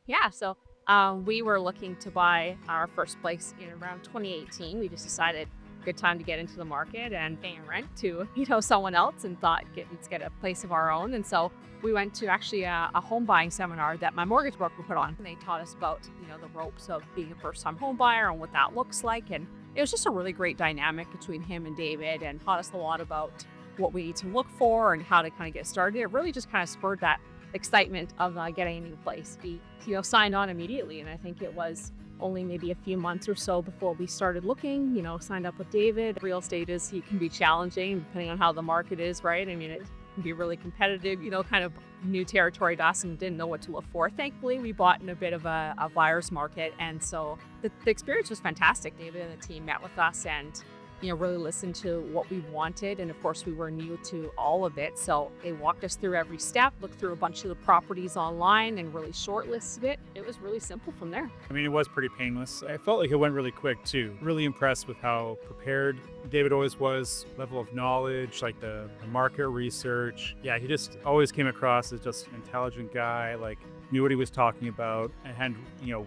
We were looking to buy our first place in around 2018. We just decided good time to get into the market and paying rent to someone else, and thought let's get a place of our own. And so we went to actually a home buying seminar that my mortgage broker put on, and they taught us about the ropes of being a first time home buyer and what that looks like. And it was just a really great dynamic between him and David, and taught us a lot about what we need to look for and how to kind of get started. It really just kind of spurred that excitement of getting a new place. We signed on immediately, and I think it was only maybe a few months or so before we started looking. Signed up with David. Real estate he can be challenging depending on how the market is, right? I mean, it can be really competitive, kind of new territory to us, and didn't know what to look for. Thankfully, we bought in a bit of a buyer's market, and so the experience was fantastic. David and the team met with us and really listened to what we wanted. And of course, we were new to all of it. So they walked us through every step, looked through a bunch of the properties online and really shortlisted it. It was really simple from there. I mean, it was pretty painless. I felt like it went really quick too. Really impressed with how prepared David always was, level of knowledge, like the market research. Yeah, he just always came across as just an intelligent guy, like knew what he was talking about, and had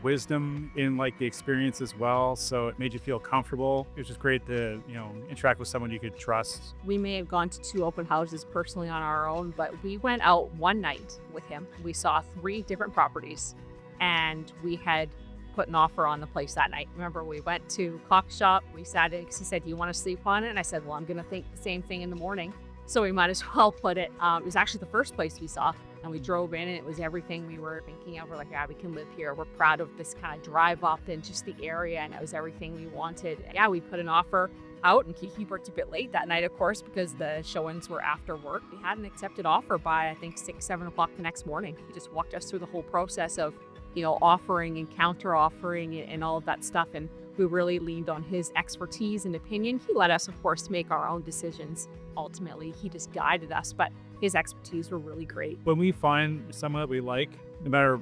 wisdom in like the experience as well. So it made you feel comfortable. It was just great to interact with someone you could trust. We may have gone to 2 open houses personally on our own, but we went out one night with him. We saw 3 different properties, and we had put an offer on the place that night. Remember, we went to coffee shop. We sat in because he said, "Do you want to sleep on it?" And I said, "Well, I'm going to think the same thing in the morning, so we might as well put it." It was actually the first place we saw. And we drove in, and it was everything we were thinking of. We're like, yeah, we can live here. We're proud of this kind of drive up and just the area. And it was everything we wanted. Yeah, we put an offer out, and he worked a bit late that night, of course, because the showings were after work. We had an accepted offer by, I think, 6, 7 o'clock the next morning. He just walked us through the whole process of, offering and counter offering and all of that stuff. And we really leaned on his expertise and opinion. He let us, of course, make our own decisions. Ultimately, he just guided us, but his expertise were really great. When we find someone that we like, no matter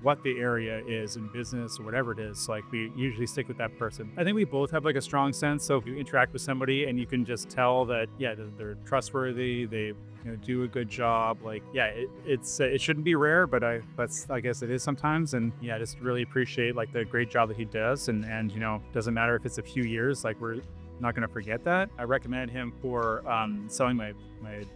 what the area is in business or whatever it is, like we usually stick with that person. I think we both have like a strong sense. So if you interact with somebody and you can just tell that they're trustworthy, they do a good job. Like it shouldn't be rare, but I guess it is sometimes. And I just really appreciate like the great job that he does. And doesn't matter if it's a few years, like we're not going to forget that. I recommend him for selling my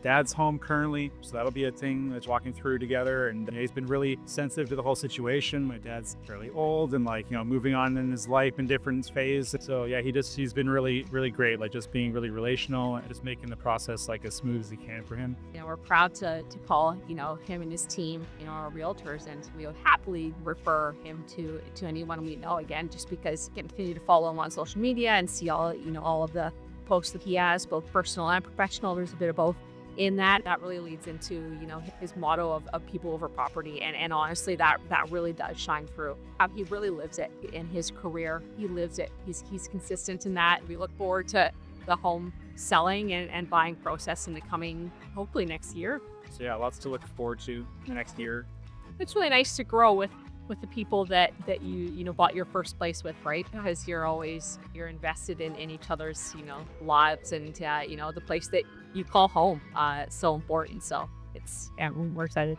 dad's home currently. So that'll be a thing that's walking through together. And he's been really sensitive to the whole situation. My dad's fairly old and moving on in his life in different phases. So he's been really, really great. Like just being really relational and just making the process like as smooth as he can for him. We're proud to call, him and his team, our realtors, and we would happily refer him to anyone we know, again, just because you can continue to follow him on social media and see all of the posts that he has, both personal and professional. There's a bit of both in that. That really leads into, his motto of people over property. And honestly, that really does shine through. He really lives it in his career. He lives it. He's consistent in that. We look forward to the home selling and buying process in the coming, hopefully next year. So lots to look forward to the next year. It's really nice to grow with the people that you bought your first place with, right? Because you're invested in each other's lives, and the place that you call home. It's so important. So we're excited.